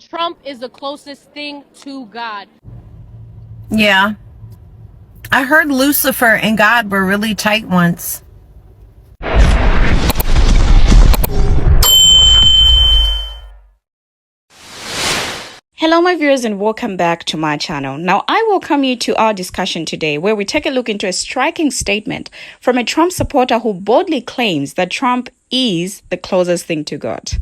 Trump is the closest thing to God. Yeah. I heard Lucifer and God were really tight once. Hello my viewers and welcome back to my channel. Now I welcome you to our discussion today where we take a look into a striking statement from a Trump supporter who boldly claims that Trump is the closest thing to God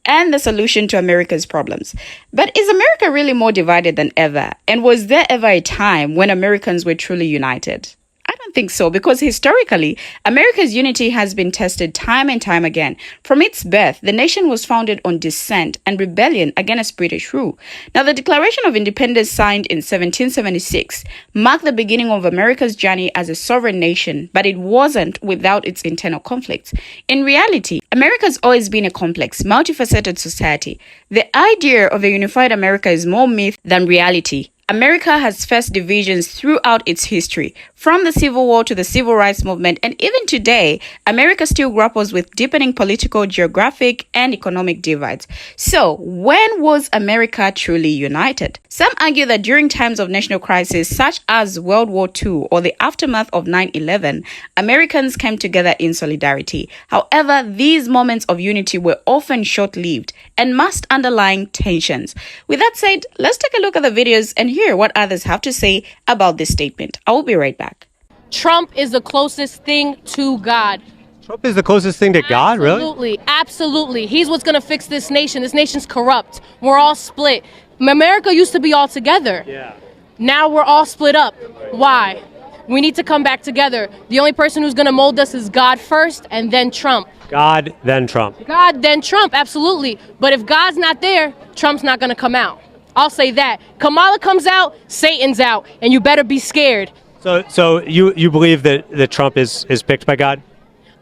and the solution to America's problems. But is America really more divided than ever? And was there ever a time when Americans were truly united? I don't think so, because historically, America's unity has been tested time and time again. From its birth, the nation was founded on dissent and rebellion against British rule. Now, the Declaration of Independence signed in 1776 marked the beginning of America's journey as a sovereign nation, but it wasn't without its internal conflicts. In reality, America's always been a complex, multifaceted society. The idea of a unified America is more myth than reality. America has faced divisions throughout its history, from the Civil War to the Civil Rights Movement, and even today, America still grapples with deepening political, geographic, and economic divides. So, when was America truly united? Some argue that during times of national crisis, such as World War II or the aftermath of 9/11, Americans came together in solidarity. However, these moments of unity were often short-lived and masked underlying tensions. With that said, let's take a look at the videos and hear what others have to say about this statement. I will be right back. Trump is the closest thing to God. Trump is the closest thing to God, really? Absolutely, absolutely. He's what's going to fix this nation. This nation's corrupt. We're all split. America used to be all together. Yeah. Now we're all split up. Why? We need to come back together. The only person who's going to mold us is God first and then Trump. God, then Trump. God, then Trump, absolutely. But if God's not there, Trump's not going to come out. I'll say that. Kamala comes out, Satan's out, and you better be scared. So you believe that Trump is picked by God?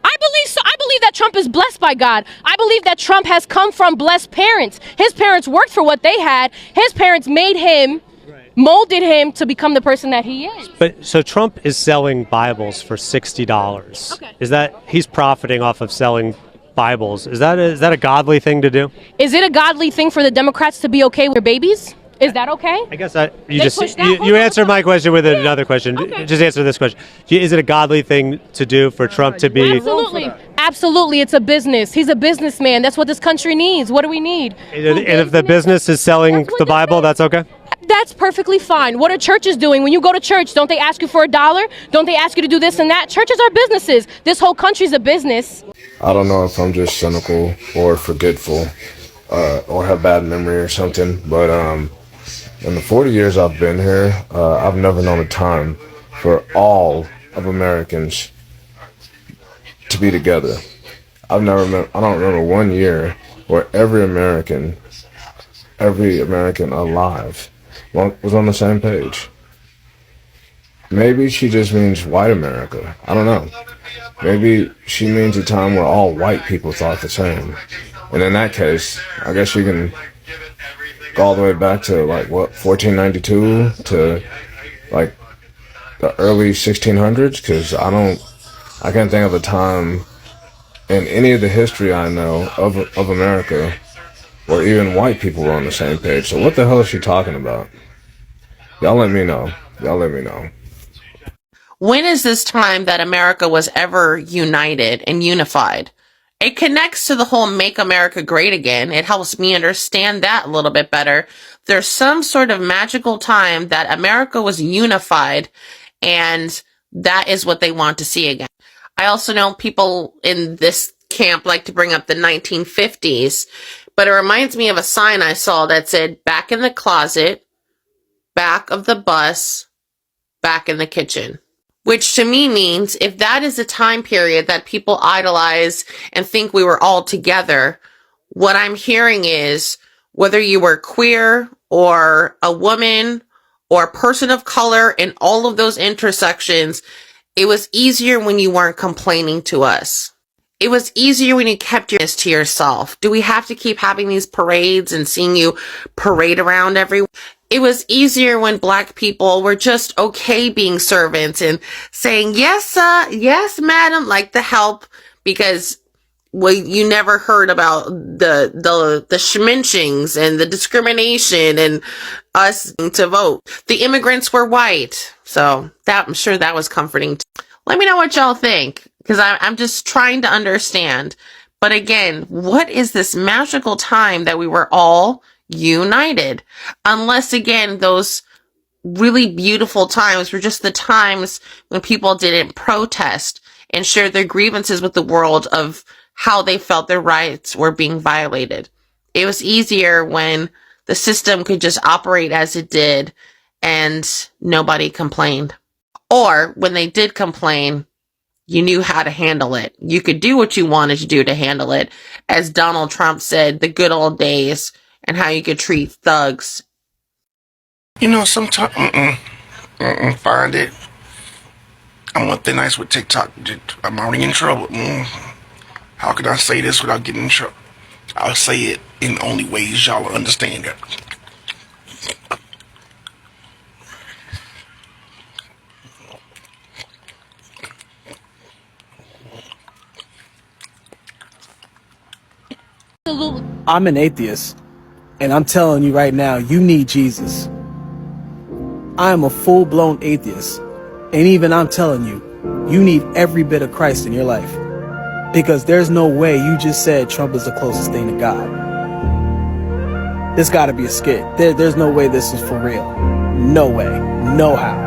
I believe so. I believe that Trump is blessed by God. I believe that Trump has come from blessed parents. His parents worked for what they had. His parents made him, molded him to become the person that he is. But so Trump is selling Bibles for $60. Okay. Is that he's profiting off of selling Bibles? Is that a godly thing to do? Is it a godly thing for the Democrats to be okay with their babies? Is that okay? I guess you answered my question with another question. Okay. Just answer this question. Is it a godly thing to do for Trump to be? Absolutely. Absolutely. It's a business. He's a businessman. That's what this country needs. What do we need? And if the business is selling the Bible, that's okay? That's perfectly fine. What are churches doing? When you go to church, don't they ask you for $1? Don't they ask you to do this and that? Churches are businesses. This whole country's a business. I don't know if I'm just cynical or forgetful or have bad memory or something, but in the 40 years I've been here, I've never known a time for all of Americans to be together. I don't remember one year where every American alive was on the same page. Maybe she just means white America. I don't know. Maybe she means a time where all white people thought the same. And in that case, I guess you can go all the way back to like 1492 to like the early 1600s, because I can't think of a time in any of the history I know of America where even white people were on the same page. So what the hell is she talking about? Y'all let me know. When is this time that America was ever united and unified? It connects to the whole Make America Great Again. It helps me understand that a little bit better. There's some sort of magical time that America was unified, and that is what they want to see again. I also know people in this camp like to bring up the 1950s, but it reminds me of a sign I saw that said, back in the closet, back of the bus, back in the kitchen. Which to me means if that is the time period that people idolize and think we were all together, what I'm hearing is whether you were queer or a woman or a person of color in all of those intersections, it was easier when you weren't complaining to us. It was easier when you kept yours to yourself. Do we have to keep having these parades and seeing you parade around everywhere? It was easier when Black people were just okay being servants and saying, yes, yes, madam, like the help, because well, you never heard about the schminchings and the discrimination and us to vote. The immigrants were white. So I'm sure that was comforting. Let me know what y'all think, because I'm just trying to understand. But again, what is this magical time that we were all united? Unless, again, those really beautiful times were just the times when people didn't protest and share their grievances with the world of how they felt their rights were being violated. It was easier when the system could just operate as it did and nobody complained. Or when they did complain, you knew how to handle it. You could do what you wanted to do to handle it. As Donald Trump said, the good old days, and how you could treat thugs. You know, sometimes, find it. I want that nice with TikTok. I'm already in trouble. How can I say this without getting in trouble? I'll say it in only ways y'all understand it. I'm an atheist, and I'm telling you right now, you need Jesus. I am a full-blown atheist, and even I'm telling you, you need every bit of Christ in your life, because there's no way you just said Trump is the closest thing to God. This got to be a skit. There's no way this is for real. No way. No how.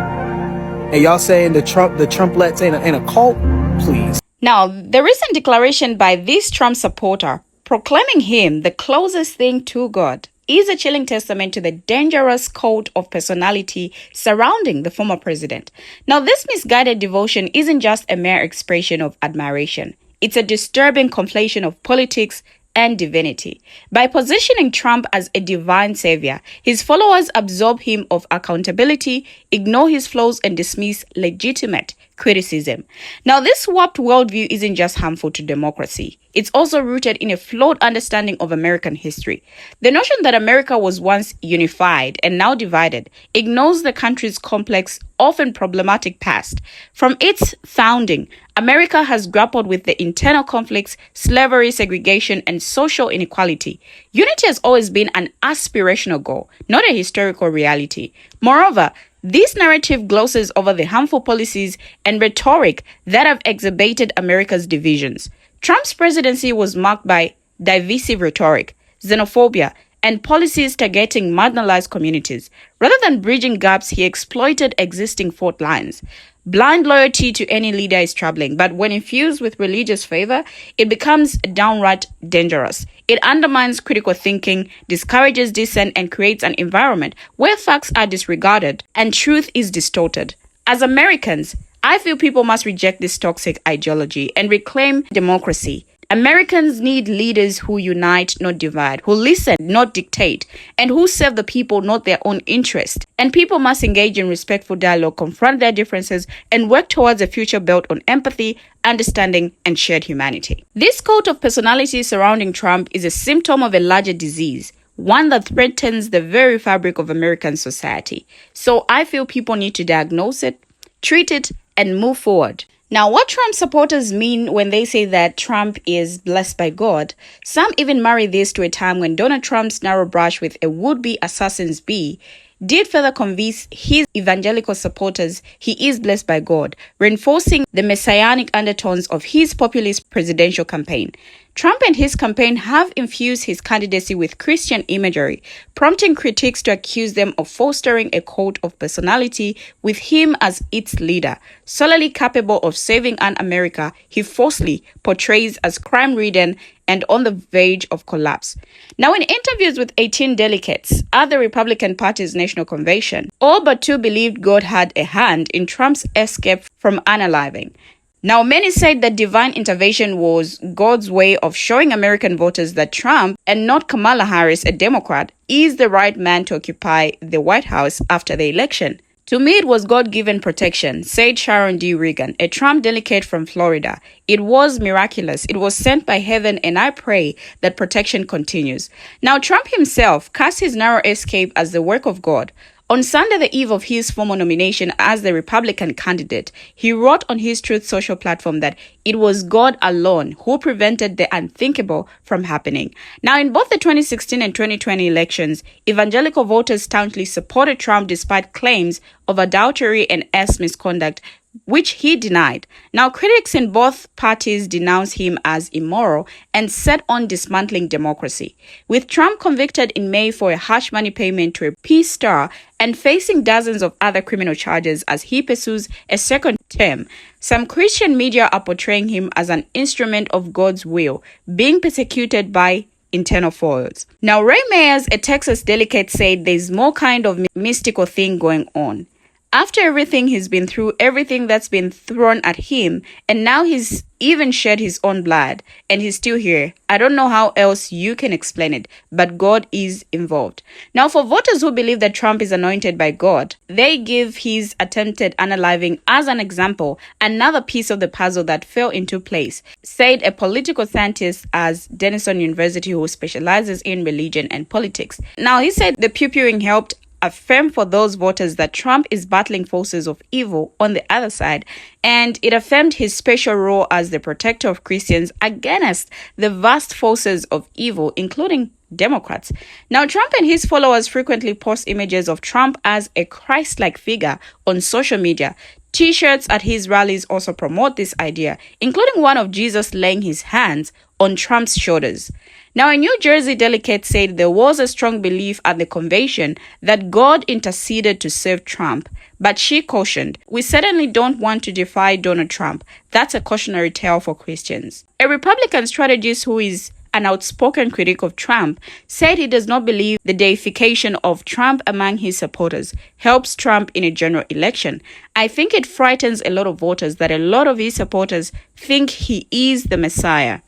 And y'all saying the Trumplettes ain't a cult? Please. Now, the recent declaration by this Trump supporter proclaiming him the closest thing to God is a chilling testament to the dangerous cult of personality surrounding the former president. Now, this misguided devotion isn't just a mere expression of admiration. It's a disturbing conflation of politics and divinity. By positioning Trump as a divine savior, his followers absolve him of accountability, ignore his flaws, and dismiss legitimate criticism. Now, this warped worldview isn't just harmful to democracy. It's also rooted in a flawed understanding of American history. The notion that America was once unified and now divided ignores the country's complex, often problematic past. From its founding, America has grappled with the internal conflicts, slavery, segregation, and social inequality. Unity has always been an aspirational goal, not a historical reality. Moreover, this narrative glosses over the harmful policies and rhetoric that have exacerbated America's divisions. Trump's presidency was marked by divisive rhetoric, xenophobia, and policies targeting marginalized communities. Rather than bridging gaps, he exploited existing fault lines. Blind loyalty to any leader is troubling, but when infused with religious favor, it becomes downright dangerous. It undermines critical thinking, discourages dissent, and creates an environment where facts are disregarded and truth is distorted. As Americans, I feel people must reject this toxic ideology and reclaim democracy. Americans need leaders who unite, not divide, who listen, not dictate, and who serve the people, not their own interest. And people must engage in respectful dialogue, confront their differences, and work towards a future built on empathy, understanding, and shared humanity. This cult of personality surrounding Trump is a symptom of a larger disease, one that threatens the very fabric of American society. So I feel people need to diagnose it, treat it, and move forward. Now, what Trump supporters mean when they say that Trump is blessed by God, some even marry this to a time when Donald Trump's narrow brush with a would-be assassin's bee did further convince his evangelical supporters he is blessed by God, reinforcing the messianic undertones of his populist presidential campaign. Trump and his campaign have infused his candidacy with Christian imagery, prompting critics to accuse them of fostering a cult of personality with him as its leader, solely capable of saving an America he falsely portrays as crime-ridden and on the verge of collapse. Now, in interviews with 18 delegates at the Republican Party's National Convention, all but two believed God had a hand in Trump's escape from unaliving. Now, many said that divine intervention was God's way of showing American voters that Trump, and not Kamala Harris, a Democrat, is the right man to occupy the White House after the election. To me, it was God-given protection, said Sharon D. Regan, a Trump delegate from Florida. It was miraculous. It was sent by heaven, and I pray that protection continues. Now, Trump himself cast his narrow escape as the work of God. On Sunday, the eve of his formal nomination as the Republican candidate, he wrote on his Truth Social platform that it was God alone who prevented the unthinkable from happening. Now, in both the 2016 and 2020 elections, evangelical voters staunchly supported Trump despite claims of adultery and misconduct, which he denied. Now, critics in both parties denounce him as immoral and set on dismantling democracy. With Trump convicted in May for a hush money payment to a peace star and facing dozens of other criminal charges as he pursues a second term, some Christian media are portraying him as an instrument of God's will, being persecuted by internal foils. Now, Ray Myers, a Texas delegate, said there's more kind of mystical thing going on. After everything he's been through, everything that's been thrown at him, and now he's even shed his own blood, and he's still here. I don't know how else you can explain it, but God is involved. Now, for voters who believe that Trump is anointed by God, they give his attempted unaliving as an example, another piece of the puzzle that fell into place, said a political scientist at Denison University who specializes in religion and politics. Now, he said the pew-pewing helped affirm for those voters that Trump is battling forces of evil on the other side, and it affirmed his special role as the protector of Christians against the vast forces of evil, including Democrats. Now, Trump and his followers frequently post images of Trump as a Christ-like figure on social media. T-shirts at his rallies also promote this idea, including one of Jesus laying his hands on Trump's shoulders. Now, a New Jersey delegate said there was a strong belief at the convention that God interceded to save Trump, but she cautioned, "We certainly don't want to defy Donald Trump. That's a cautionary tale for Christians." A Republican strategist who is an outspoken critic of Trump said he does not believe the deification of Trump among his supporters helps Trump in a general election. "I think it frightens a lot of voters that a lot of his supporters think he is the Messiah."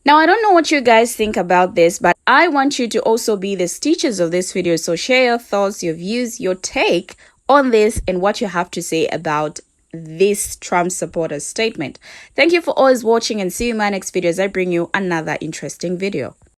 Now, I don't know what you guys think about this, but I want you to also be the teachers of this video. So share your thoughts, your views, your take on this and what you have to say about this Trump supporter statement. Thank you for always watching and see you in my next video as I bring you another interesting video.